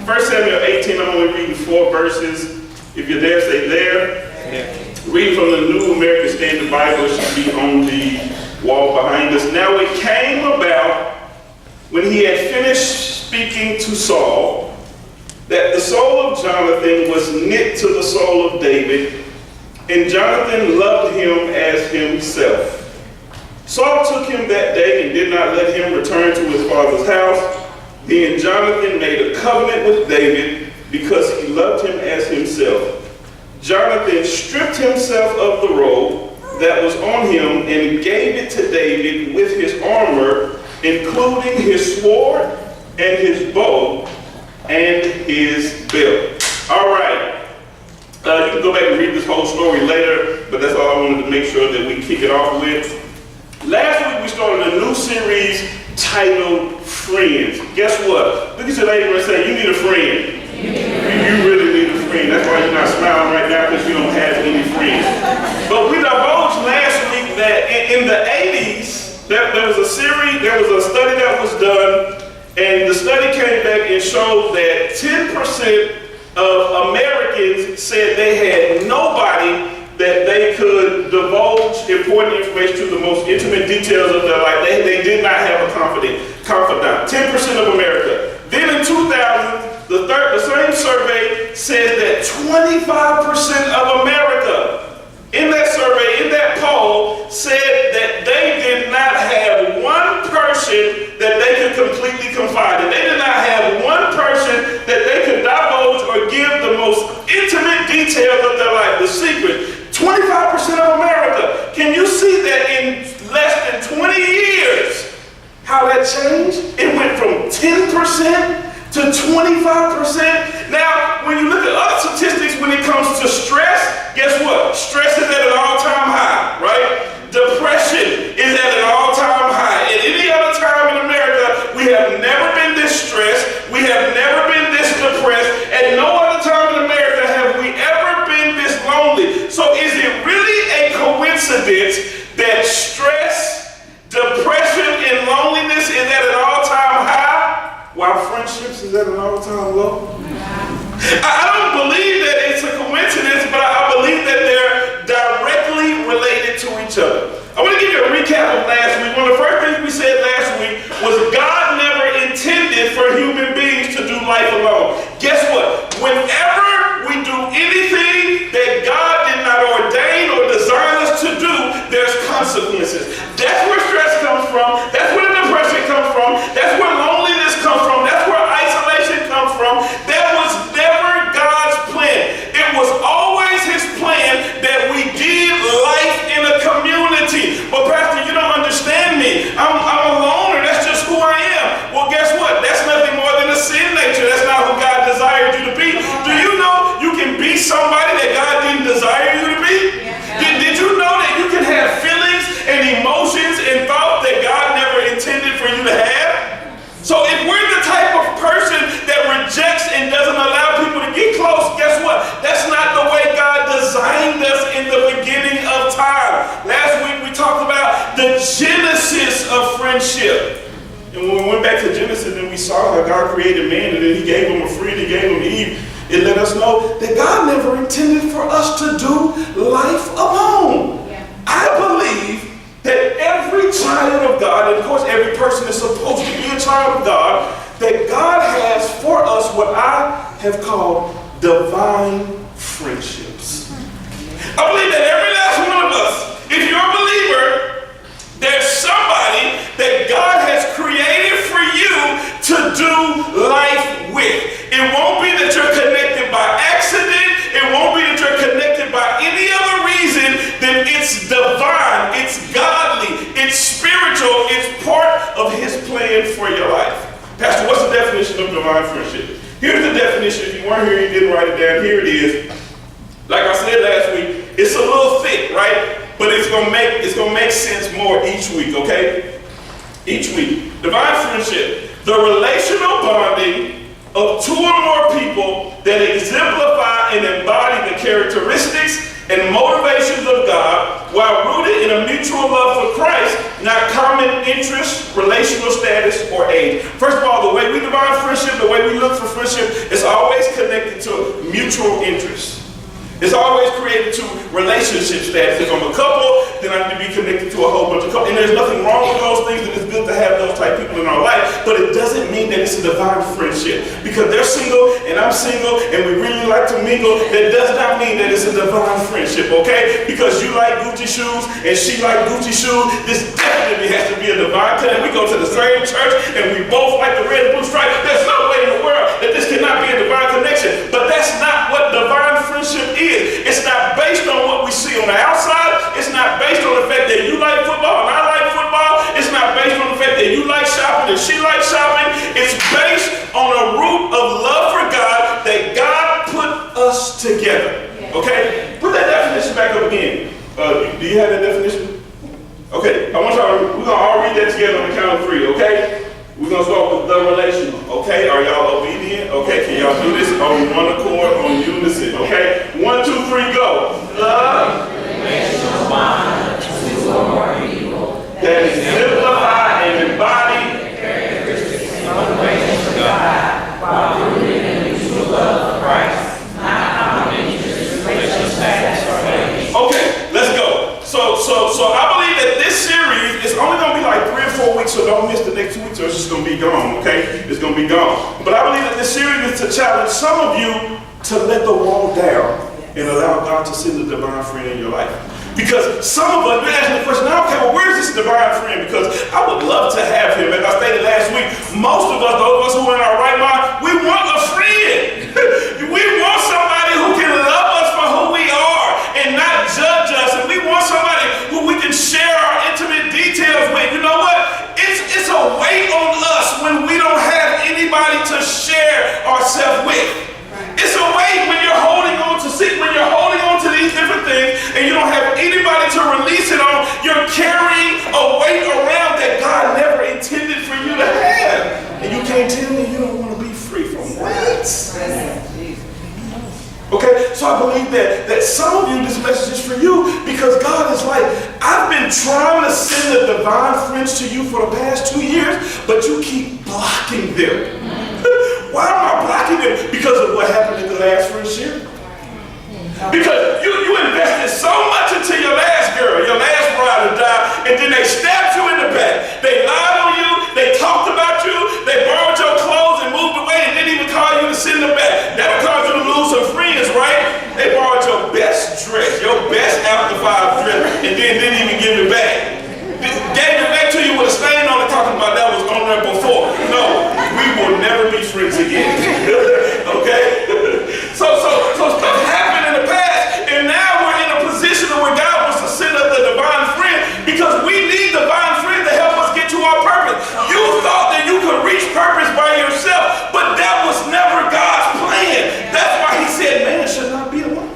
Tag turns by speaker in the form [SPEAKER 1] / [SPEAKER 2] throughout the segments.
[SPEAKER 1] 1 Samuel 18, I'm only reading 4 verses. If you're there, say there.
[SPEAKER 2] Yeah.
[SPEAKER 1] Reading from the New American Standard Bible, it should be on the wall behind us. Now it came about when he had finished speaking to Saul, that the soul of Jonathan was knit to the soul of David, and Jonathan loved him as himself. Saul took him that day and did not let him return to his father's house. Then Jonathan made a covenant with David because he loved him as himself. Jonathan stripped himself of the robe that was on him and gave it to David with his armor, including his sword and his bow and his belt. All right. You can go back and read this whole story later, but that's all I wanted to make sure that we kick it off with. Last week we started a new series titled Friends. Guess what? Look at your neighbor and say, you need a friend. You really need a friend. That's why you're not smiling right now, because you don't have any friends. But we divulged last week that in the 80s, there was a series, there was a study that was done, and the study came back and showed that 10% of Americans said they had nobody that they could divulge important information to, the most intimate details of their life. They did not have a confidant. 10% of America. Then in 2000, the same survey says that 25% of America in that survey, in that poll, said that they did not have one person that they could completely confide in. They did not have one person that they could divulge or give the most intimate details of their life, the secret. 25% of America. Can you see that in less than 20 years, how that changed? It went from 10% to 25%. Now, when you look at other statistics when it comes to stress, guess what? Stress is at an all-time high, right? Depression is at an all-time high. At any other time in America, we have never been this stressed. We have never been this depressed. At no other time in America have we ever been this lonely. So is it really a coincidence that stress, depression, and loneliness is at an all-time high, while friendships is at an all-time low? I don't believe that it's a coincidence, but I believe that they're directly related to each other. I want to give you a recap of last week. One of the first things we said last week was God never intended for human beings to do life alone. Guess what? Whenever we do anything that God did not ordain or design us to do, there's consequences. That's where stress comes from. That's where depression comes from. That's where loneliness comes from. That's where isolation comes from. That was never God's plan. It was always his plan that we did life in a community. But Pastor, you don't understand me. I'm a loner. That's just who I am. Well, guess what? That's nothing more than a sin nature. That's not who God desired you to be. Do you know you can be somebody that God didn't desire you to be? Did you know that you can have feelings and emotions and thoughts that God never intended for you to have? So if we're the type of person that rejects and doesn't allow people to get close, guess what? That's not the way God designed us in the beginning of time. Last week we talked about the genesis of friendship. And when we went back to Genesis and we saw how God created man, and then he gave him a friend, he gave him Eve, it let us know that God never intended for us to do life alone. Yeah. I believe that every child of God, and of course every person is supposed to be a child of God, that God has for us what I have called divine friendships. I believe that every last one of us, if you're a believer, there's somebody that God has created for you to do life with. It won't be that you're connected by accident. It won't be that you're connected by any other reason than it's divine, it's godly, it's spiritual, it's part of his plan for your life. Pastor, what's the definition of divine friendship? Here's the definition. If you weren't here, you didn't write it down. Here it is. Like I said last week, it's a little thick, right? But it's gonna make sense more each week, okay? Each week. Divine friendship, the relational bonding of two or more people that exemplify and embody the characteristics and motivations of God while rooted in a mutual love for Christ, not common interest, relational status, or age. First of all, the way we define friendship, the way we look for friendship is mutual interest. It's always created to relationship status. If I'm a couple, then I need to be connected to a whole bunch of couples. And there's nothing wrong with those things, and it's good to have those type of people in our life, but it doesn't mean that it's a divine friendship. Because they're single, and I'm single, and we really like to mingle, that does not mean that it's a divine friendship, okay? Because you like Gucci shoes, and she like Gucci shoes, this definitely has to be a divine connection. We go to the same church, and we both like the red and blue stripe. There's no way in the world that this cannot be a divine connection. But that's not what divine friendship is. It's not based on what we see on the outside. It's not based on the fact that you like football and I like football. It's not based on the fact that you like shopping and she likes shopping. It's based on a root of love for God, that God put us together. Okay? Put that definition back up again. Do you have that definition? Okay, I want y'all, we're going to all read that together on the count of 3, okay? We're going to start with the relational, okay? Are y'all obedient? Okay, can y'all do this on one accord, on unison, okay? 1, 2, 3, go. Love, relational bond, two or more people, that exemplify and embody the characteristics of the ways of God, while rooted in the mutual love of Christ, not common interest, relational status, or age. Okay, let's go. So I believe that this series is only going to be like 3 or 4 weeks, so don't miss the next 2 weeks or it's just going to be gone, okay? It's going to be gone. But I believe that this series is to challenge some of you to let the wall down and allow God to send a divine friend in your life. Because some of us, you're asking the question, now, okay, well, where's this divine friend? Because I would love to have him. As I stated last week, most of us, those of us who are in our right mind, we want a friend. We want somebody who can love us for who we are and not judge us. And we want somebody who we can share our intimate details with. You know what? It's a weight on us when we don't have anybody to share ourselves with. It's a weight when you're holding on to these different things and you don't have anybody to release it on. You're carrying a weight around that God never intended for you to have. And you can't tell me you don't want to be free from weights. Okay, so I believe that some of you, this message is for you because God is like, I've been trying to send the divine friends to you for the past 2 years, but you keep blocking them. Why am I blocking them? Because of what happened in the last friendship. Because you invested so much into your last girl, your last bride who died, and then they stabbed you in the back. They lied on you, they talked about you, they borrowed your clothes and moved away and didn't even call you to send them back. That'll cause you to lose some friends, right? They borrowed your best dress, your best after 5 dress, and then didn't even give it back. Gave it back to you with a stain on it talking about that was on there before. No, we will never be friends again. Okay? So stuff happened in the past, and now we're in a position where God wants to send us the divine friend because we need divine friends to help us get to our purpose. You thought that you could reach purpose by yourself, but that was never God's plan. That's why he said man should not be alone.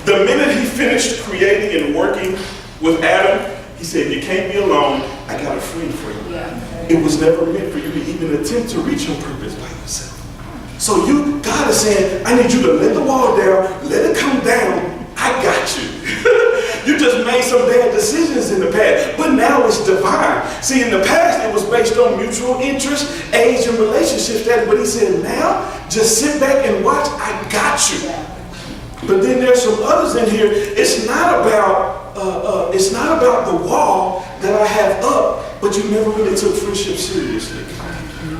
[SPEAKER 1] The minute he finished creating and working with Adam, he said, you can't be alone. I got a friend for you. It was never meant for you to even attempt to reach your purpose by yourself. So God is saying, I need you to let the wall down, let it come down. I got you. You just made some bad decisions in the past, but now it's divine. See, in the past, it was based on mutual interest, age, and relationship status. But he said, now, just sit back and watch. I got you. But then there's some others in here. It's not about the wall that I have up, but you never really took friendship seriously.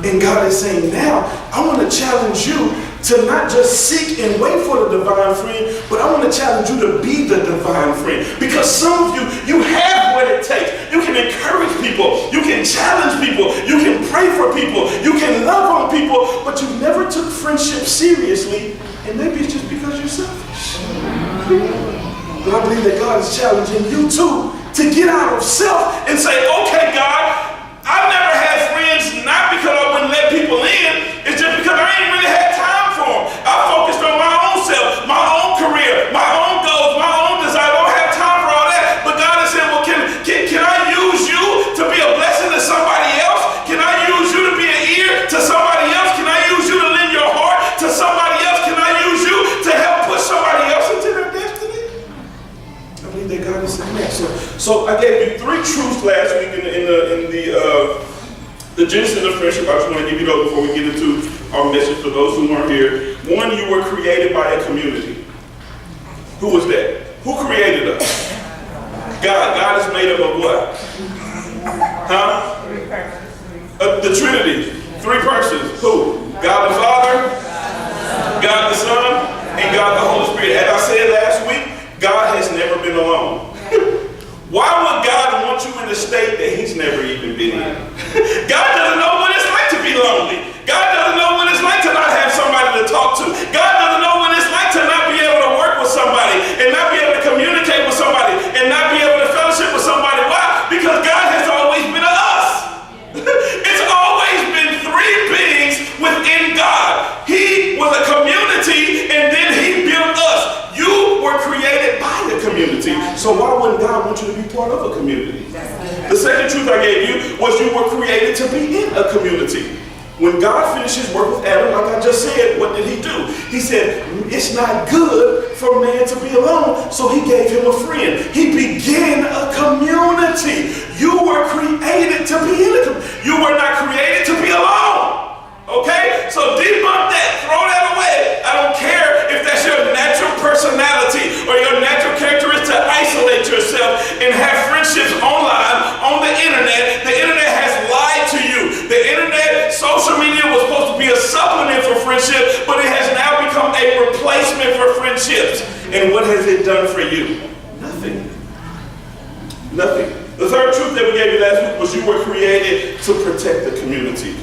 [SPEAKER 1] And God is saying, now, I want to challenge you to not just seek and wait for the divine friend, but I want to challenge you to be the divine friend. Because some of you have what it takes. You can encourage people. You can challenge people. You can pray for people. You can love on people, but you never took friendship seriously. And maybe it's just because you're selfish. But I believe that God is challenging you too to get out of self and say, okay, God, I've never had friends not because I wouldn't let people in. It's just because I ain't really had time for them. I focused on my own self, my own career, my own goals, my own desire. I don't have time for all that. But God has said, well, can I use you to be a blessing to somebody else? Can I use you to be an ear to somebody else? Can I use you to lend your heart to somebody else? Can I use you to help push somebody else into their destiny? I believe that God is saying that. So I gave you 3 truths last week in the Genesis of friendship. I just want to give you those before we get into our message for those who weren't here. One, you were created by a community. Who was that? Who created us? God. God is made up of what? Huh? The Trinity. 3 persons. Who? God the Father, God the Son, and God the Holy Spirit. As I said last week, God has never been alone. Why would God want you in a state that he's never even been in? God doesn't know what it's like to be lonely. God doesn't know what it's like to not have somebody to talk to. God doesn't know what it's like to not be able to work with somebody and not be able to communicate with somebody and not be able to fellowship with somebody. Why? Because God has always been a us. It's always been 3 beings within God. He was a community and then he built us. You were created by the community. So why wouldn't God want you to be part of a community? The second truth I gave you was you were created to be in a community. When God finished his work with Adam, like I just said, what did he do? He said, it's not good for man to be alone, so he gave him a friend. He began a community. You were created to be in a community. You were not created to be alone. Okay? So debunk that. Throw that away. I don't care if that's your natural personality or your natural characteristic to isolate yourself and have friendships online, on the internet. The internet has lied to you. The internet, social media was supposed to be a supplement for friendship, but it has now become a replacement for friendships. And what has it done for you? Nothing. Nothing. The third truth that we gave you last week was you were created to protect the community.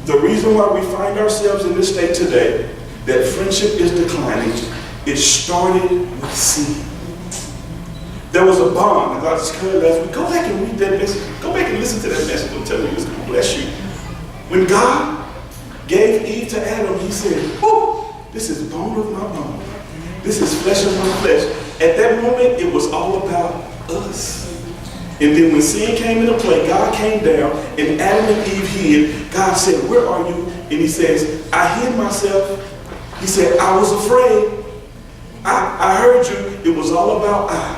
[SPEAKER 1] The reason why we find ourselves in this state today, that friendship is declining, it started with sin. There was a bond, as I just heard last week. Go back and read that message. Go back and listen to that message. I'm telling you, it's going to bless you. When God gave Eve to Adam, he said, "Whoo, this is bone of my bone. This is flesh of my flesh." At that moment, it was all about us. And then when sin came into play, God came down and Adam and Eve hid. God said, "Where are you?" And he says, "I hid myself." He said, "I was afraid. I heard you." It was all about I.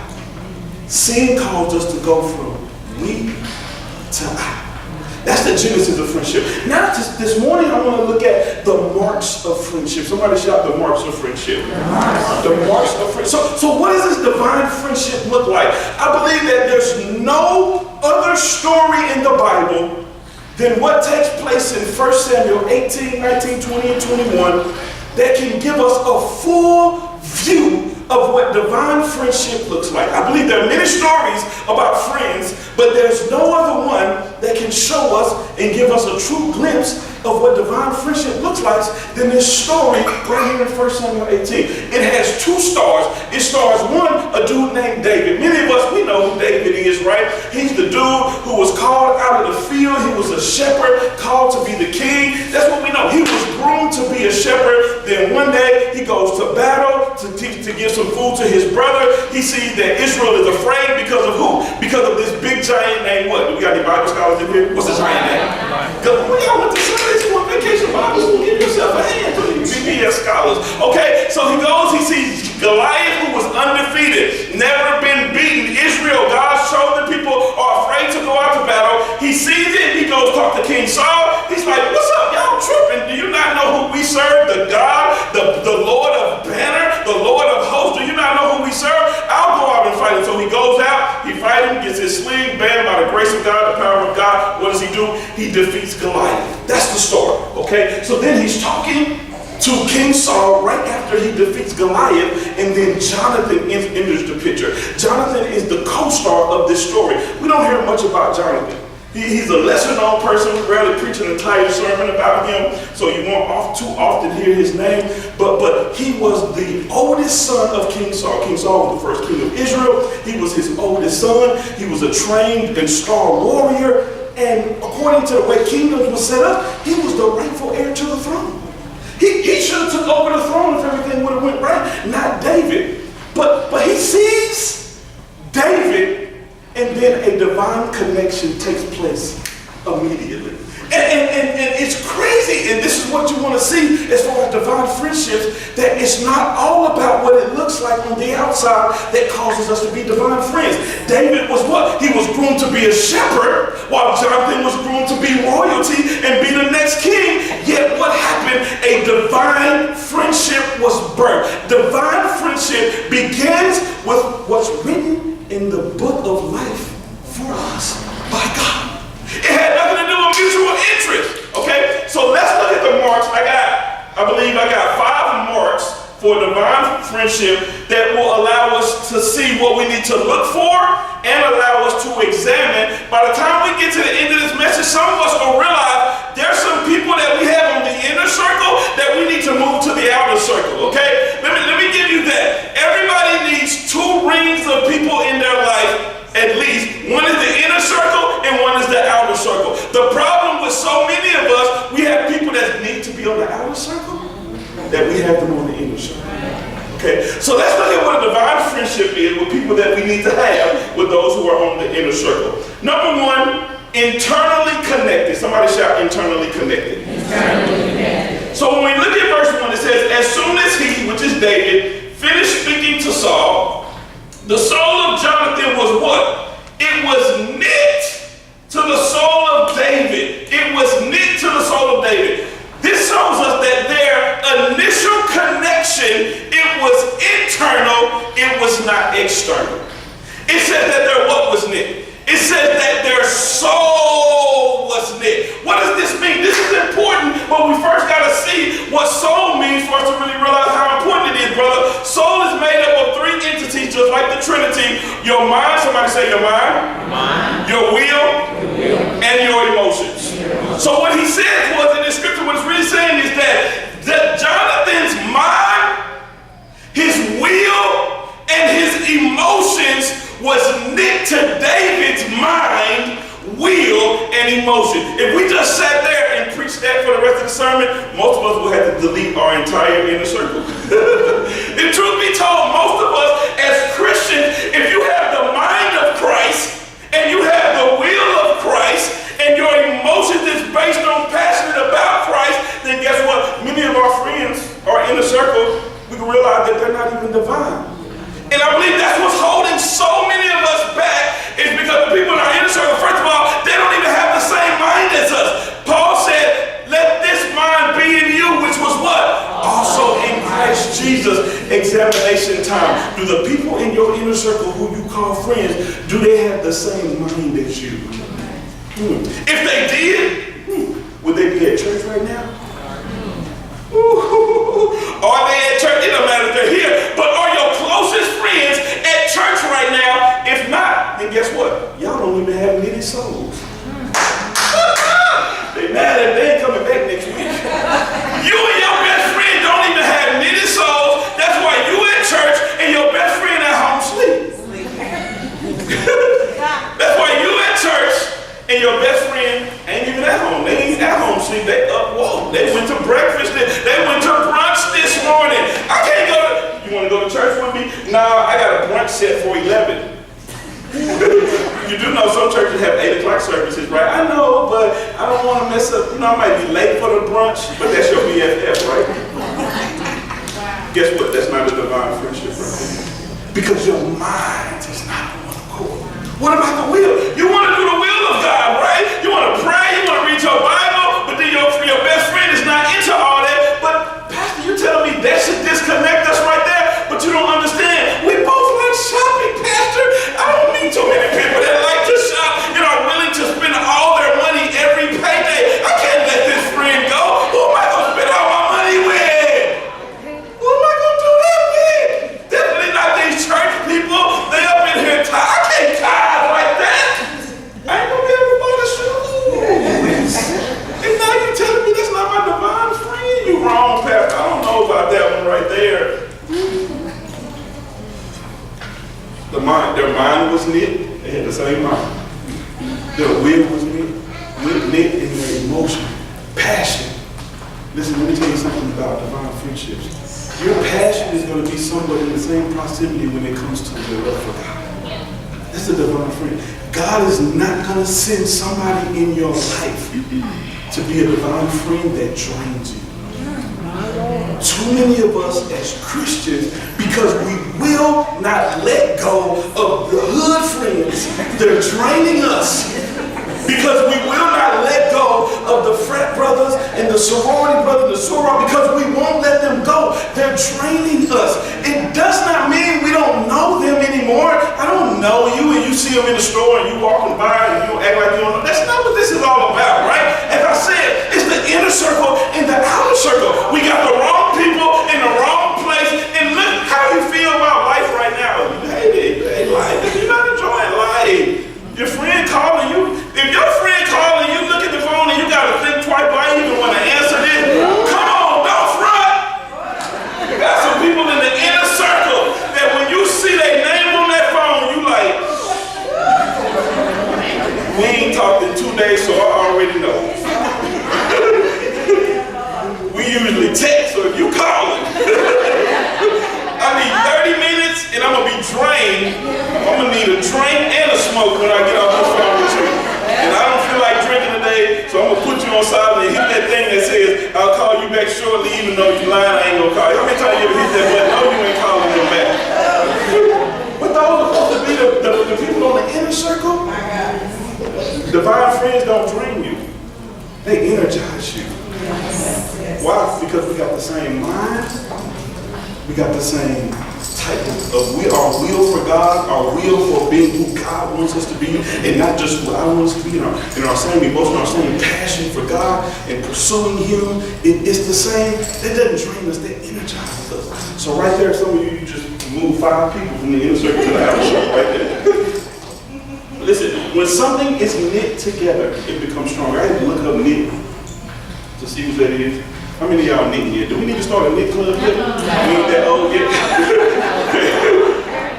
[SPEAKER 1] Sin caused us to go from we to I. That's the genesis of friendship. Now, this morning, I want to look at the marks of friendship. Somebody shout the marks of friendship. The marks of friendship. So what does this divine friendship look like? I believe that there's no other story in the Bible than what takes place in 1 Samuel 18, 19, 20, and 21 that can give us a full view of what divine friendship looks like. I believe there are many stories about friends, but there's no other one that can show us and give us a true glimpse of what divine friendship looks like than this story right here in 1 Samuel 18. It has 2 stars. It stars one, a dude named David. Many of us, we know who David is, right? He's the dude who was called out of the field. He was a shepherd called to be the king. That's what we know. He was groomed to be a shepherd. Then one day he goes to battle to give some food to his brother. He sees that Israel is afraid because of who? Because of this big giant named what? Do we got any Bible scholars in here? What's the giant name? We all went to Sunday school and vacation Bible school. Give yourself a hand to these BBS scholars. Okay, so he goes, he sees Goliath, who was undefeated, never been beaten. Israel, God's chosen people, are afraid to go out to battle. He sees it, he goes talk to King Saul. He's like, "What's up, y'all tripping? Do you not know who we serve? The God, the Lord of Banner, the Lord of Hosts. Do you not know who we serve? I'll go out and fight him." So he goes out, he fights him, gets his sling, bam, by the grace of God, the power of God. What does he do? He defeats Goliath. That's the story, okay? So then he's talking to King Saul right after he defeats Goliath, and then Jonathan enters the picture. Jonathan is the co-star of this story. We don't hear much about Jonathan. He's a lesser known person. We rarely preach an entire sermon about him, so you won't too often hear his name. But he was the oldest son of King Saul. King Saul was the first king of Israel. He was his oldest son. He was a trained and star warrior. And according to the way kingdoms were set up, he was the rightful heir to the throne. He should have took over the throne if everything would have went right, not David. But he sees David, and then a divine connection takes place immediately. And it's crazy, and this is what you want to see as far as divine friendships, that it's not all about what it looks like on the outside that causes us to be divine friends. David was what? He was groomed to be a shepherd, while Jonathan was groomed to be royalty and be the next king. Yet what happened? A divine friendship was birthed. Divine friendship begins with what's written in the book of life for us by God. It had nothing to do with mutual interest. Okay, so let's look at the marks. I believe I got 5 marks for divine friendship that will allow us to see what we need to look for and allow us to examine. By the time we get to the end of this message, some of us will realize there's some people that we have on the inner circle that we need to move to the outer circle. Okay, let me give you that. Everybody needs 2 rings of people in their life. At least one is the inner circle and one is the outer circle. The problem with so many of us, we have people that need to be on the outer circle, that we have them on the inner circle. Okay, so let's look at what a divine friendship is with people that we need to have with those who are on the inner circle. Number 1, internally connected. Somebody shout, internally connected. Internally connected. So when we look at verse 1, it says, as soon as he, which is David, finished speaking to Saul, the soul of Jonathan was what? It was knit to the soul of David. It was knit to the soul of David. This shows us that their initial connection, it was internal, it was not external. It said that their what was knit? It said that their soul was knit. What does this mean? This is important, but we first got to see what soul means for us to really realize how important it is, brother. Soul is made up of 3 entities, just like the Trinity. Your mind, somebody say your mind, your will, and your emotions. So what he said was, in the scripture, what it's really saying is that Jonathan's mind, his will, and his emotions was knit to David's mind, will, and emotion. If we just sat there and preached that for the rest of the sermon, most of us would have to delete our entire inner circle. And truth be told, most of us as Christians, if you have the mind of Christ and you have the will of Christ and your emotions is based on passionate about Christ, then guess what? Many of our friends, our inner circle, we can realize that they're not even divine. And I believe that's what's holding so many of us back, is because the people in our inner circle, first of all, they don't even have the same mind as us. Paul said, let this mind be in you, which was what? Also in Christ Jesus. Examination time. Do the people in your inner circle who you call friends, do they have the same mind as you? If they did, would they be at church right now? Are they at church? It don't matter if they're here, but are your closest friends at church right now? If not, then guess what? Y'all don't even have knitted souls. They mad that they ain't coming back next week. You and your best friend don't even have knitted souls. That's why you at church and your best friend at home sleep. That's why you at church and your best friend ain't even at home. They ain't at home sleep. They up walk. They went to breakfast. They went to brunch this morning. I can't go to... You want to go to church with me? Nah, I got a brunch set for 11. You do know some churches have 8 o'clock services, right? I know, but I don't want to mess up. You know, I might be late for the brunch, but that's your BFF, right? Guess what? That's not a divine friendship, right? Because your mind is not on one accord. What about the will? You want to do the will of God, right? You want to pray, you want to read your Bible, but then your best friend is not into all that. But Pastor, you tell me that should disconnect us right there, but you don't understand. We both like shopping, Pastor. I don't mean too many people that like to shop and are willing to spend all their money every payday. I can't let this friend go. Who am I going to spend all my money with? Who am I going to do that with? Definitely not these church people. They up in here tired. I can't tithe like that. I ain't going to be able to buy the shoes. And now you telling me that's not my divine friend? You wrong, Pastor. I don't know about that one right there. Their mind was knit. They had the same mind. Their will was knit in their emotion, passion. Listen, let me tell you something about divine friendships. Your passion is going to be somewhat in the same proximity when it comes to your love for God. That's a divine friend. God is not going to send somebody in your life to be a divine friend that drains you. Too many of us as Christians, because we will not let go of the hood friends that are draining us, because we will not let go of the frat brothers and the sorority brothers, the soror, because we won't let them go. They're draining us. It does not mean we don't know them anymore. I don't know you and you see them in the store and you walking by and you don't act like you don't know. That's not what this is all about, right? As I said, it's the inner circle and the outer circle. We got the wrong people in the wrong place, and look how you feel about life right now. You hate it. You hate life. You're not enjoying life. Your friend calling you, if your friend calling you, look at the phone and you got to think twice, do I even want to answer this? Come on, don't front. You got some people in the inner circle that when you see their name on that phone, you like, we ain't talked in 2 days, so I already know. We usually text, so if you calling, I need 30 minutes and I'm going to be drained. I'm going to need a drink and a smoke when I get off this phone with you. And I don't feel like drinking today, so I'm going to put you on silent and hit that thing that says, I'll call you back shortly, even though you're lying, I ain't going to call you. How many times you ever hit that button? No, you ain't calling them back. But those are supposed to be the people on the inner circle. Divine friends don't drain you. They energize you. Why? Because we got the same mind. We got the same type of our will for God, our will for being who God wants us to be, and not just what I want us to be, in our same emotion, our same passion for God and pursuing Him. It's the same. That doesn't drain us, that energizes us. So right there, some of you just move 5 people from the inner circle to the outer circle right there. Listen, when something is knit together, it becomes stronger. I had to look up knit to see who that is. How many of y'all knitting yet? Do we need to start a knit club yet? We ain't that old yet.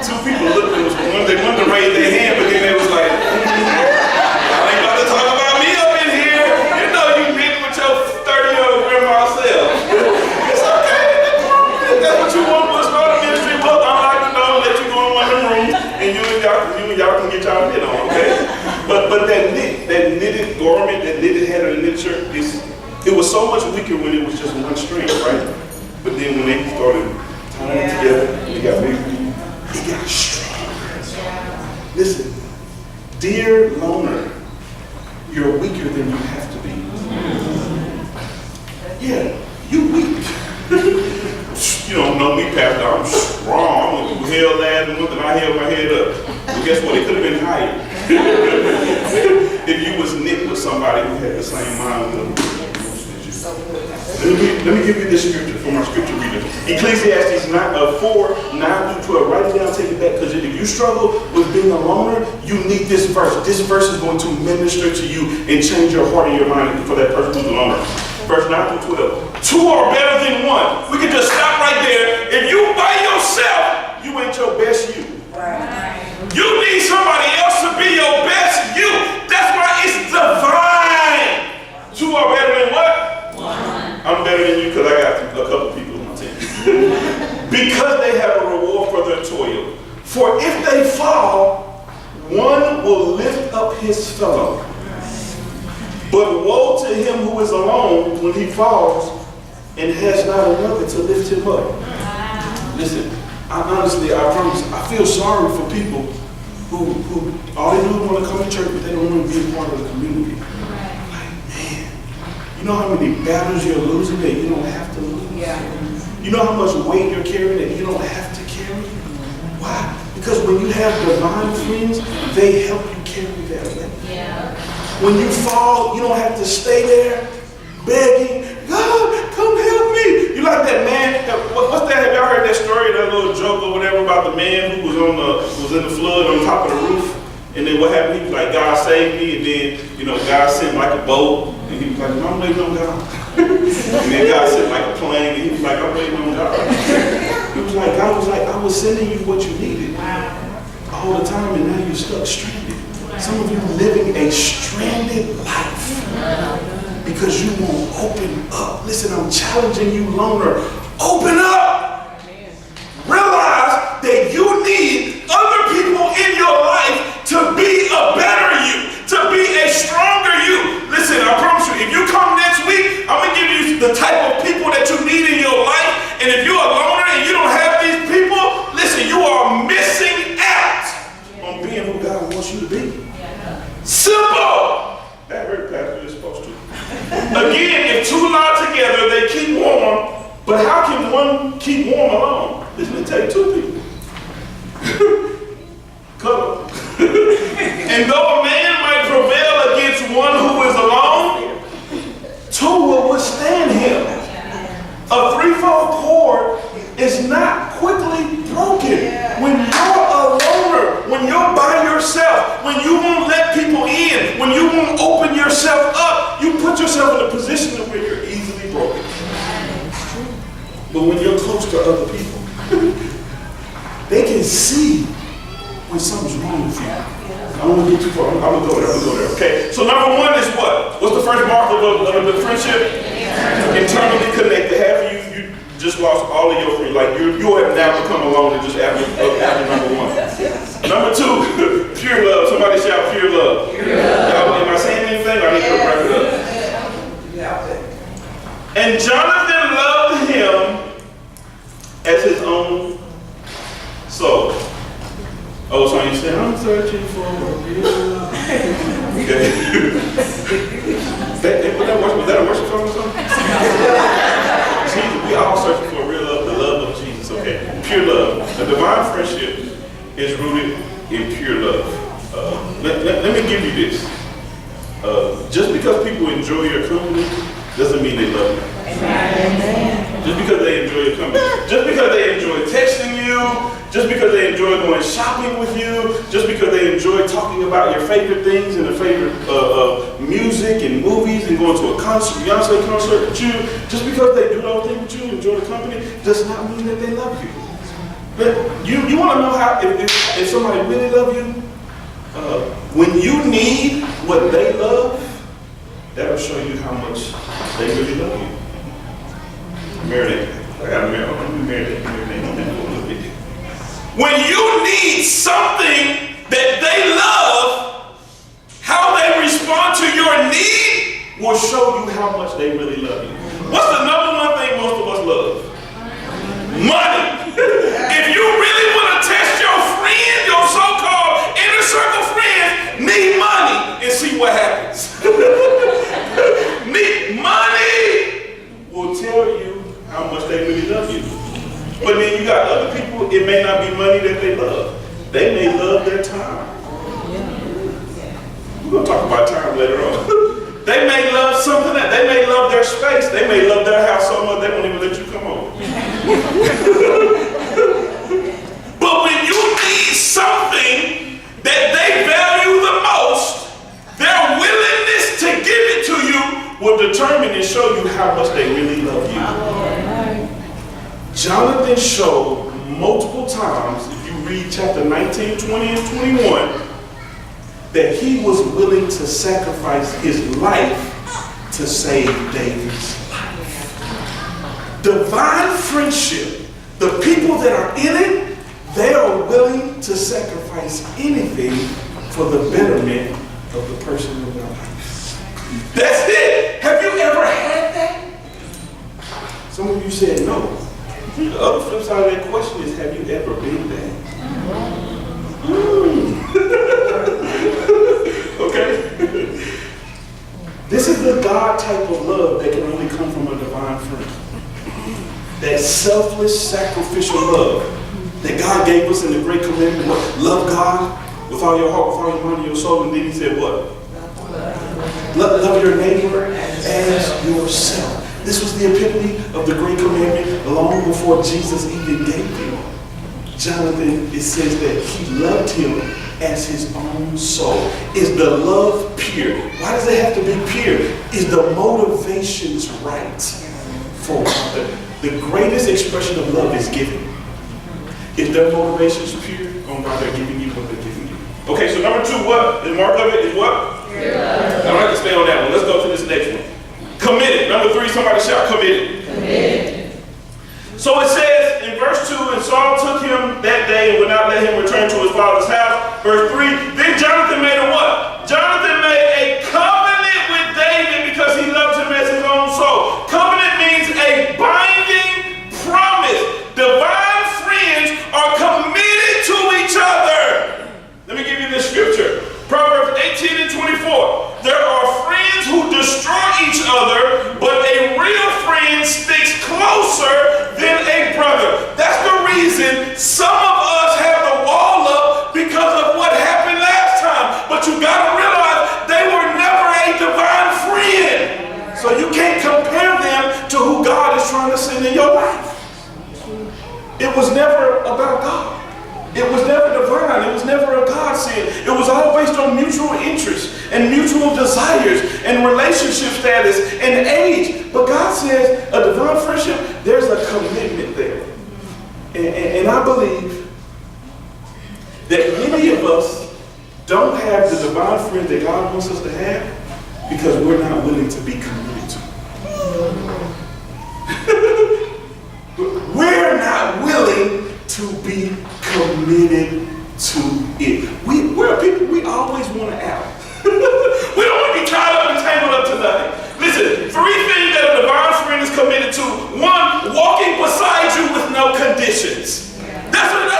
[SPEAKER 1] 2 people looked at us. They wanted to raise their hand, but then they was like, y'all ain't about to talk about me up in here. You know you knitting with your 30-year-old grandma self. It's okay. If that's what you want, we'll start a ministry book. I'm like to know, let you go in one of them rooms, and you and y'all can get y'all knit on, okay? But that knitted garment, that knitted hat or the knitted shirt, it was so much weaker when it was just one string, right? But then when they started tying it together, it got bigger. It got stronger. Listen, dear loner, you're weaker than you have to be. Yeah, you weak. You don't know me, Pastor. I'm strong. I'm gonna do hell last month and I held my head up. Well, guess what? It could have been higher. If you was knit with somebody who had the same mind with them. Let me give you this scripture from our scripture reader. Ecclesiastes 4, 9 through 12. Write it down, take it back, because if you struggle with being a loner, you need this verse. This verse is going to minister to you and change your heart and your mind for that person who's a loner. Verse 9 through 12. 2 are better than 1. We can just stop right there. If you by yourself, you ain't your best you. You need somebody else to be your best you. That's why it's divine. 2 are better than what? I'm better than you because I got a couple people on my team. Because they have a reward for their toil. For if they fall, one will lift up his fellow. But woe to him who is alone when he falls and has not another to lift him up. Listen, I promise, I feel sorry for people who all they do is want to come to church, but they don't want to be a part of the community. You know how many battles you're losing that you don't have to lose? Yeah. You know how much weight you're carrying that you don't have to carry? Why? Because when you have divine friends, they help you carry that weight. Yeah. When you fall, you don't have to stay there begging, God, come help me. You like that man, what's that? Have y'all heard that story, that little joke or whatever about the man who was in the flood on top of the roof? And then what happened? He was like, God saved me, and then, God sent like a boat. And he was like, I'm waiting on God. And then God sent like a plane, and he was like, I'm waiting on God. He was like, God was like, I was sending you what you needed all the time, and now you're stuck stranded. Some of you living a stranded life because you won't open up. Listen, I'm challenging you, loner. Open up. Realize that you need other people in your life to be a better you, to be a stronger you. Listen, I promise you, if you come the type of people that you need in your life. And if you're a loner and you don't have these people, listen, you are missing out on being who God wants you to be. Simple. That hurt, Pastor. You're supposed to. Again, if two lie together, they keep warm. But how can one keep warm alone? Listen, it takes two people. Cuddle. And though a man might prevail against one who is alone, two will withstand him. A threefold cord is not quickly broken. When you're a loner, when you're by yourself, when you won't let people in, when you won't open yourself up, you put yourself in a position where you're easily broken. But when you're close to other people, they can see when something's wrong with you. I don't want to get too far. I'm going to go there. Okay, so number one is what? What's the first mark of the friendship? Internally connected. Half of you just lost all of your friends. Like you have now become alone and just after number one. Number two, pure love. Somebody shout pure love. Pure love. Am I saying anything? I need to wrap it up. And Jonathan loved him as his own soul. Oh, so you said, I'm searching for real love. Okay. Was that a worship song or something? Jesus, we all searching for real love, the love of Jesus, okay? Pure love. The divine friendship is rooted in pure love. Let me give you this. Just because people enjoy your company doesn't mean they love you. Amen. Just because they enjoy your company, just because they enjoy texting you, just because they enjoy going shopping with you, just because they enjoy talking about your favorite things and the favorite music and movies and going to a concert, Beyonce concert with you, just because they do those things with you and enjoy the company, does not mean that they love you. But you want to know how, if somebody really loves you, when you need what they love, that'll show you how much they really love you. Marinate. I got to marinate on that for a little bit. When you need something that they love, how they respond to your need will show you how much they really love you. What's the number one thing most of us love? Money. If you really want to test your friends, your so-called inner circle friends, need money and see what happens. Money will tell you how much they really love you. But then you got other people, it may not be money that they love. They may love their time. We're going to talk about time later on. They may love something else. They may love their space. They may love their house so much they won't even let you come over. But when you need something that they value the most, their willingness to give it to you will determine and show you how much they really love you. Jonathan showed multiple times, if you read chapter 19, 20, and 21, that he was willing to sacrifice his life to save David's life. Divine friendship, the people that are in it, they are willing to sacrifice anything for the betterment of the person in their life. That's it. Have you ever had that? Some of you said no. The other flip side of that question is, have you ever been there? Okay? This is the God type of love that can only come from a divine friend. That selfless, sacrificial love that God gave us in the Great Commandment. What? Love God with all your heart, with all your mind, and your soul. And then he said what? Love your neighbor as yourself. This was the epitome of the Great Commandment long before Jesus even gave it. Jonathan, it says that he loved him as his own soul. Is the love pure? Why does it have to be pure? Is the motivations right for the greatest expression of love is giving? Is their motivations pure on why they're giving you what they're giving you? Okay, so number two, what? The mark of it is what? I don't have to stay on that one. Let's go to this next one. Committed. Number three, somebody shout committed. Committed. So it says in verse 2, and Saul took him that day and would not let him return to his father's house. Verse 3, then Jonathan made a what? Jonathan made a covenant with David because he loved him as his own soul. Covenant reason some of us have the wall up because of what happened last time. But you got to realize they were never a divine friend. So you can't compare them to who God is trying to send in your life. It was never about God. It was never divine. It was never a God sin. It was all based on mutual interest and mutual desires and relationship status and age. But God says a divine friendship, there's a commitment there. And I believe that many of us don't have the divine friend that God wants us to have because we're not willing to be committed to. We're not willing to be committed to it. We're people, we always want to out. We don't want to be tied up and tangled up to nothing. Listen, 3 things that a divine friend is committed to. 1, walking beside you with no conditions. That's what a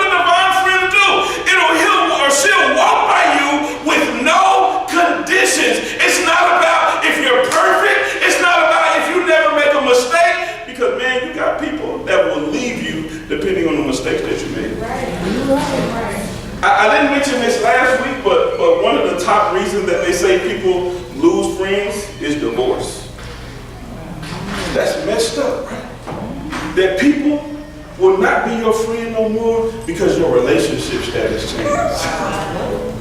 [SPEAKER 1] divine friend will do. He'll or she'll walk by you with no conditions. It's not about if you're perfect. It's not about if you never make a mistake. Because, man, you got people that will leave you depending on the mistakes that you made. I didn't mention this last week, but one of the top reasons that they say people lose friends is divorce. That's messed up, right? That people will not be your friend no more because your relationship status changed.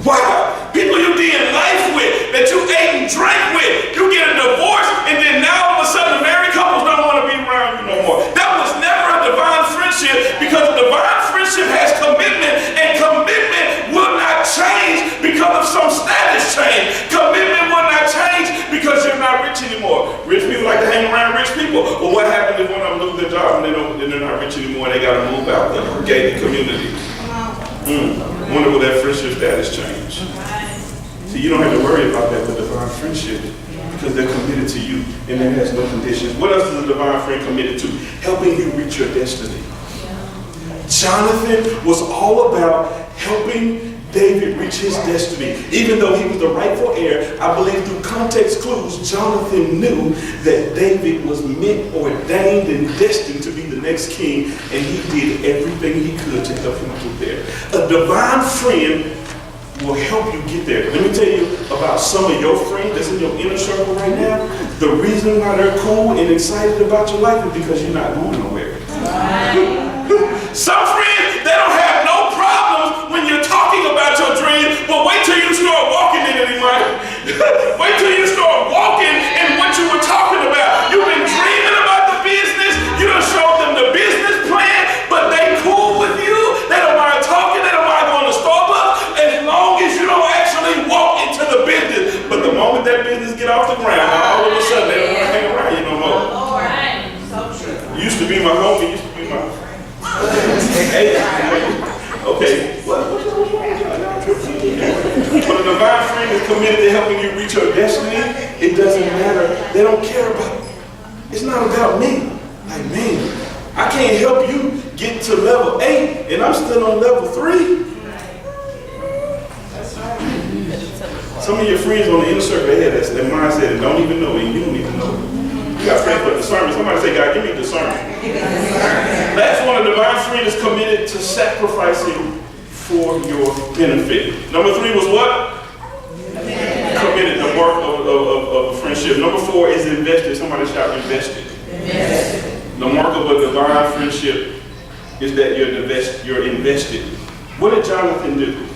[SPEAKER 1] Wow! People you did life with, that you ate and drank with, you get a divorce, and then now all of a sudden married couples don't want to be around you no more. That was never a divine friendship because a divine friendship has commitment, and commitment will not change because of some status change. Commitment will not change because you're not rich anymore. Rich people like to hang around rich people. Well, what happens if one of them lose their job and they're not rich anymore and they got to move out the gated community? Wonder will that friendship status change? See, you don't have to worry about that with divine friendship because they're committed to you and there has no conditions. What else is a divine friend committed to? Helping you reach your destiny. Jonathan was all about helping David reach his destiny. Even though he was the rightful heir, I believe through context clues, Jonathan knew that David was meant, ordained, and destined to be the next king, and he did everything he could to help him get there. A divine friend will help you get there. Let me tell you about some of your friends that's in your inner circle right now. The reason why they're cool and excited about your life is because you're not going nowhere. Some friends, they don't have no problems when you're talking about your dreams, but wait till you start walking in it, right? Wait till you start walking in what you were talking about. You've been dreaming about the business. You done showed them the business plan, but they cool with you. They don't mind talking. They don't mind going to Starbucks as long as you don't actually walk into the business. But the moment that business get off the ground, all of a sudden they don't want to hang around you no more.
[SPEAKER 2] All right. So true.
[SPEAKER 1] Used to be my homie. Used to be my Hey, okay. But a divine friend is committed to helping you reach your destiny. It doesn't matter. They don't care about it. It's not about me. Like, man, I can't help you get to level 8 and I'm still on level 3. Some of your friends on the inner circle, they have that mindset and don't even know it, and you don't even know it. You got to pray for discernment. Somebody say, God, give me discernment. Last one, a divine friend is committed to sacrificing for your benefit. Number 3 was what? Committed, the mark of a friendship. Number 4 is invested. Somebody shout invested. The mark of a divine friendship is that you're invested. What did Jonathan do?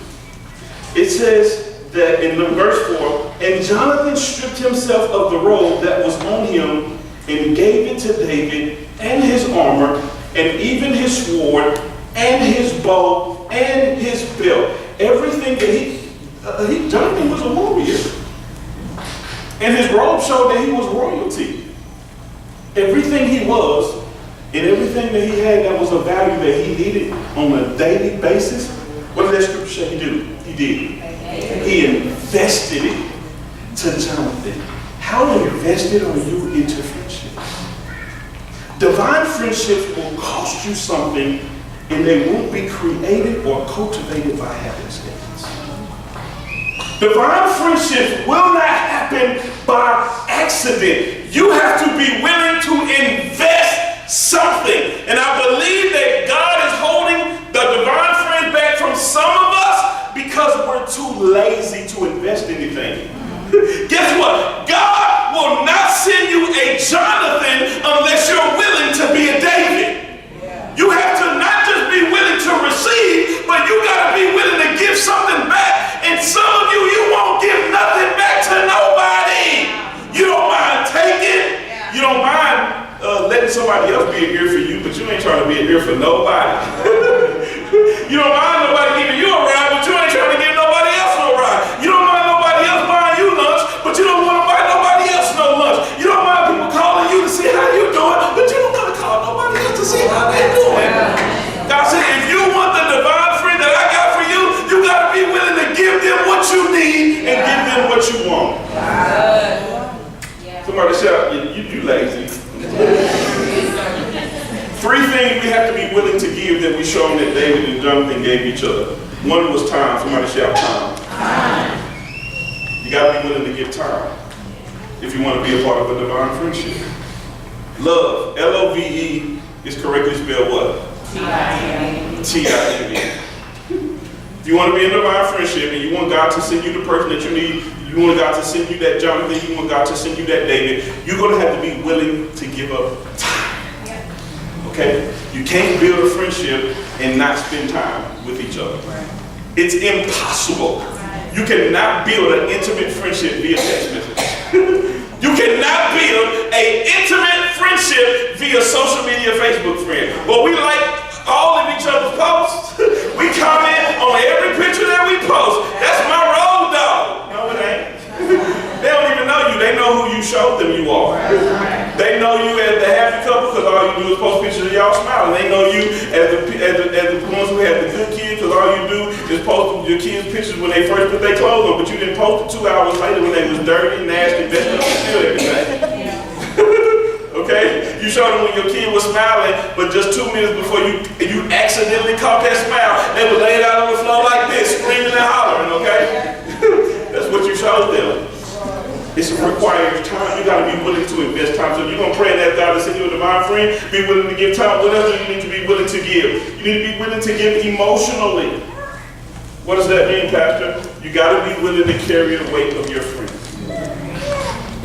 [SPEAKER 1] It says that in verse 4, and Jonathan stripped himself of the robe that was on him and gave it to David and his armor and even his sword and his bow and his belt. Everything that Jonathan was a warrior. And his robe showed that he was royalty. Everything he was and everything that he had that was of value that he needed on a daily basis, what did that scripture say he do? He did. He invested it to Jonathan. How invested are you into friendships? Divine friendships will cost you something and they won't be created or cultivated by happenstance. Divine friendships will not happen by accident. You have to be willing to invest something. And I believe that God somebody else be an ear for you, but you ain't trying to be an ear for nobody. You don't mind nobody giving you a ride, but you ain't trying to give nobody else no ride. You don't mind nobody else buying you lunch, but you don't want to buy nobody else no lunch. You don't mind people calling you to see how you doing, but you don't want to call nobody else to see how they're doing. God said, if you want the divine friend that I got for you, you got to be willing to give them what you need and give them what you want. Somebody shout, you lazy. Three things we have to be willing to give that we show them that David and Jonathan gave each other. One was time. Somebody shout time. You got to be willing to give time if you want to be a part of a divine friendship. Love, L-O-V-E, is correctly spelled what? T-I-M-E. If you want to be in a divine friendship and you want God to send you the person that you need, you want God to send you that Jonathan, you want God to send you that David, you're going to have to be willing to give up time. Okay? You can't build a friendship and not spend time with each other. It's impossible. You cannot build an intimate friendship via text message. You cannot build an intimate friendship via social media, Facebook friend. Well, we like all of each other's posts. We comment on every picture that we post. That's my road dog. No, it ain't. They don't even know you. They know who you showed them you are. They know you as the happy couple because all you do is post pictures of y'all smiling. They know you as the ones who have the good kids because all you do is post your kids' pictures when they first put their clothes on, but you didn't post it 2 hours later when they was dirty, nasty, messed up, and still everything. Okay? You showed them when your kid was smiling, but just 2 minutes before you accidentally caught that smile, they were laid out on the floor like this, screaming and hollering, okay? That's what you showed them. It requires time. You got to be willing to invest time. So if you're going to pray and ask God to send you a divine friend, be willing to give time. What else do you need to be willing to give? You need to be willing to give emotionally. What does that mean, Pastor? You got to be willing to carry the weight of your friends.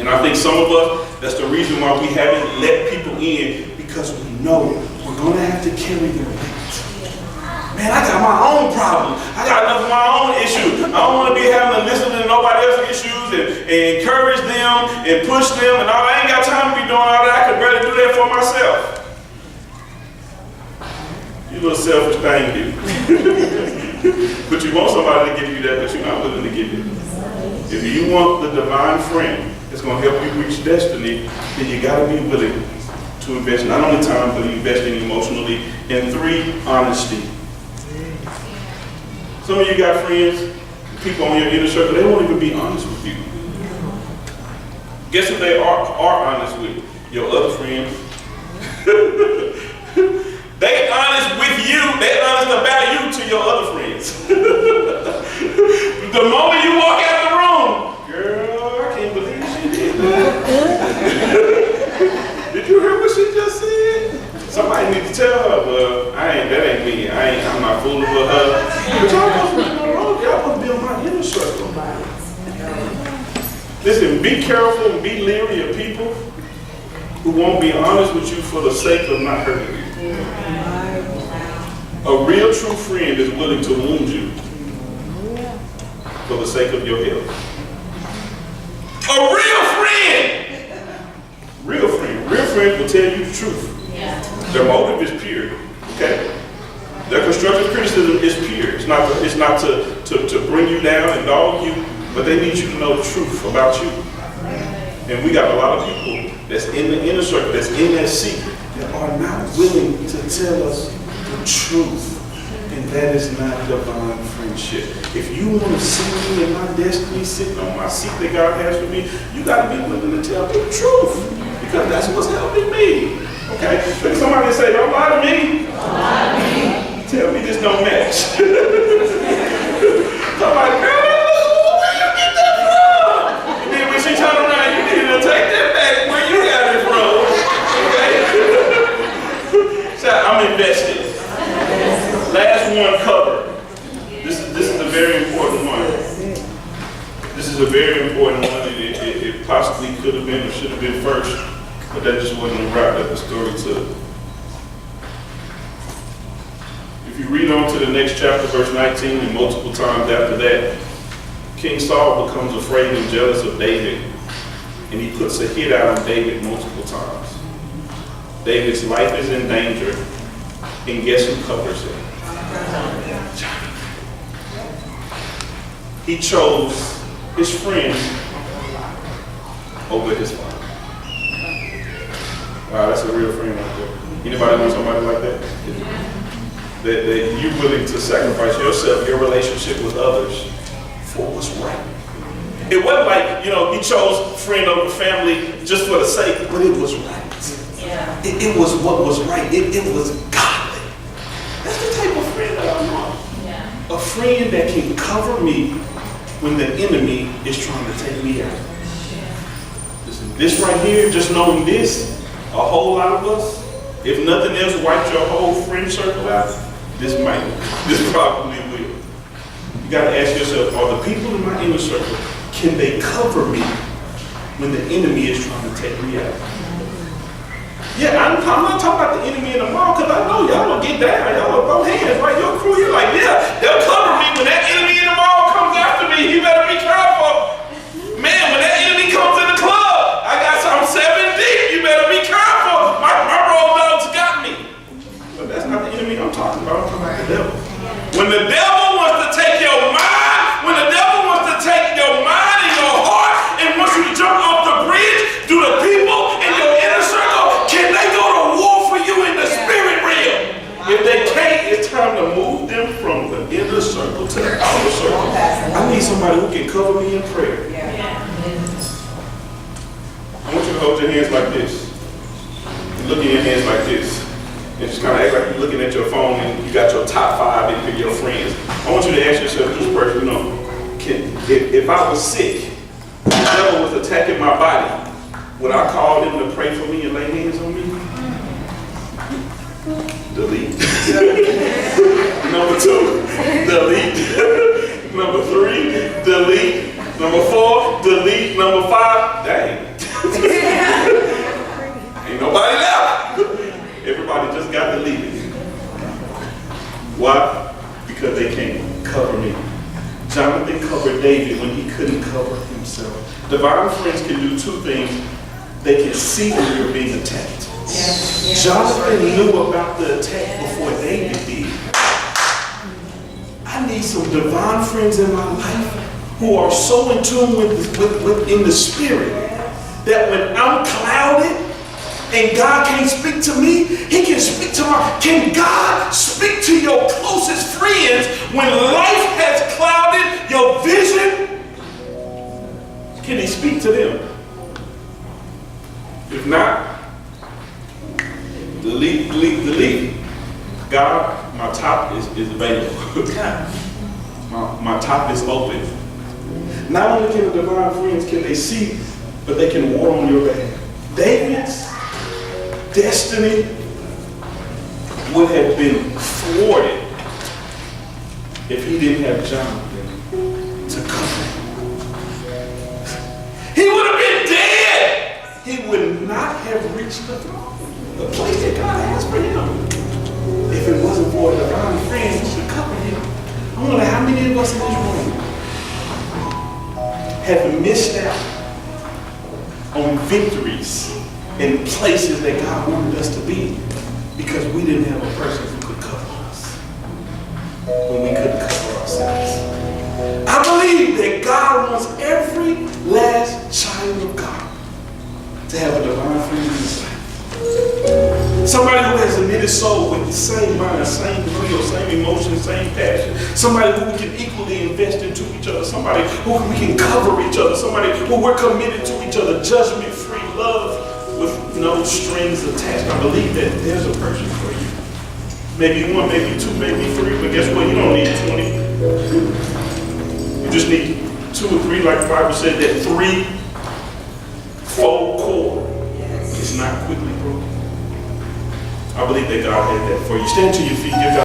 [SPEAKER 1] And I think some of us, that's the reason why we haven't let people in, because we know we're going to have to carry their weight. Man, I got my own problem. I got enough of my own issues. I don't want to be having to listen to nobody else's issues and encourage them and push them and all. I ain't got time to be doing all that. I could rather do that for myself. You little selfish thing, you. But you want somebody to give you that, but you're not willing to give it. If you want the divine friend that's going to help you reach destiny, then you got to be willing to invest not only time, but investing emotionally. And 3, honesty. Some of you got friends, people on your inner circle, they won't even be honest with you. Guess who they are honest with? Your other friends. They honest with you, they honest about you to your other friends. The moment you walk out the room, girl, I can't believe she did that. Did you hear what she just said? Somebody need to tell her, well, that ain't me. I'm not fooling with her. But y'all supposed to be on the road. Y'all supposed to be on my inner circle. Listen, be careful and be leery of people who won't be honest with you for the sake of not hurting you. A real true friend is willing to wound you for the sake of your health. A real friend! Real friends will tell you the truth. Their motive is pure, okay? Their constructive criticism is pure. It's not to bring you down and dog you, but they need you to know the truth about you. And we got a lot of people that's in the inner circle, that's in that seat, that are not willing to tell us the truth. And that is not divine friendship. If you want to see me in my destiny, sitting on my seat that God has for me, you got to be willing to tell the truth. Because that's what's helping me. Okay? Look at somebody and say, don't lie to me. Don't lie to me. Tell me this don't match. Somebody, girl, where you get that from? And then when she turned around, you need to take that back where you got it from. Okay? So I'm invested. Last one covered. This is a very important one. This is a very important one. It possibly could have been or should have been first. But that just wasn't the route that the story took. If you read on to the next chapter, verse 19, and multiple times after that, King Saul becomes afraid and jealous of David, and he puts a hit out on David multiple times. David's life is in danger, and guess who covers him? He chose his friend over his father. Wow, that's a real friend right there. Anybody know somebody like that? That you're willing to sacrifice yourself, your relationship with others for what's right. It wasn't like, he chose friend over family just for the sake, but it was right.
[SPEAKER 2] Yeah.
[SPEAKER 1] It was what was right. It was godly. That's the type of friend that I want.
[SPEAKER 2] Yeah.
[SPEAKER 1] A friend that can cover me when the enemy is trying to take me out. Listen, this right here, just knowing this, a whole lot of us, if nothing else wiped your whole friend circle out, this probably will. You got to ask yourself, are the people in my inner circle, can they cover me when the enemy is trying to take me out? Yeah, I'm not talking about the enemy in the mall, because I know y'all will get down. Y'all will throw hands, right? Your crew, you're like, yeah, they'll cover me when that enemy in the mall comes after me. You better be careful. Man, when that enemy comes in the club, I'm 7 deep. You better be careful. My road dogs got me. But that's not the enemy I'm talking about. I'm talking about the devil. When the devil wants to take your mind, when the devil wants to take your mind and your heart and wants you to jump off the bridge, do the people in your inner circle, can they go to war for you in the spirit realm? If they can't, it's time to move them from the inner circle to the outer circle. I need somebody who can cover me in prayer. I want you to hold your hands like this. Look in your hands like this. And just kind of act like you're looking at your phone and you got your top 5 and your friends. I want you to ask yourself each person, if I was sick, the devil was attacking my body, would I call them to pray for me and lay hands on me? Delete. Number 2, delete. Number 3, delete. Number 4, delete. Number 5, dang. Ain't nobody left. Everybody just got deleted. Why? Because they can't cover me. Jonathan covered David when he couldn't cover himself. Divine friends can do 2 things. They can see when you're being attacked. Jonathan knew about the attack before David did. I need some divine friends in my life who are so in tune with in the spirit that when I'm clouded and God can't speak to me, he can speak to can God speak to your closest friends when life has clouded your vision? Can he speak to them? If not, delete. God, my top is available. my top is open. Not only can the divine friends, can they see, but they can war on your behalf. David's destiny would have been thwarted if he didn't have Jonathan to cover him. He would have been dead. He would not have reached the throne, the place that God has for him, if it wasn't for divine friends to cover him. I wonder how many of us in this room have missed out on victories in places that God wanted us to be because we didn't have a person who could cover us when we couldn't cover ourselves. I believe that God wants every last child of God to have a divine friend in his life. Somebody who has a knitted soul with the same mind, same will, same emotion, same passion. Somebody who we can equally invest into each other. Somebody who we can cover each other. Somebody who we're committed to each other. Judgment-free love with no strings attached. I believe that there's a person for you. Maybe 1, maybe 2, maybe 3, but guess what? You don't need 20. You just need 2 or 3, like the Bible said, that 3-fold cord is not quickly broken. I believe that God had that for you. Stand to your feet. Give God